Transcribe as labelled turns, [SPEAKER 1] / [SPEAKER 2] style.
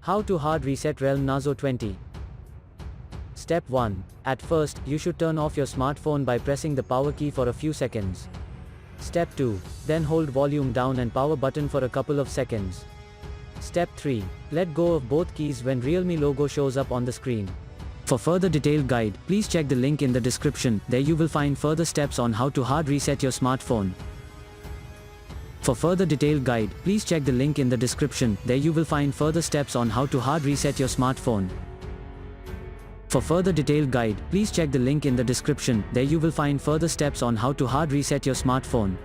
[SPEAKER 1] How to hard reset Realme Narzo 20. Step 1. At first, you should turn off your smartphone by pressing the power key for a few seconds. Step 2. Then hold volume down and power button for a couple of seconds. Step 3. Let go of both keys when Realme logo shows up on the screen. For further detailed guide, please check the link in the description. There you will find further steps on how to hard reset your smartphone. For further detailed guide, please check the link in the description. There you will find further steps on how to hard reset your smartphone. For further detailed guide, please check the link in the description. There you will find further steps on how to hard reset your smartphone.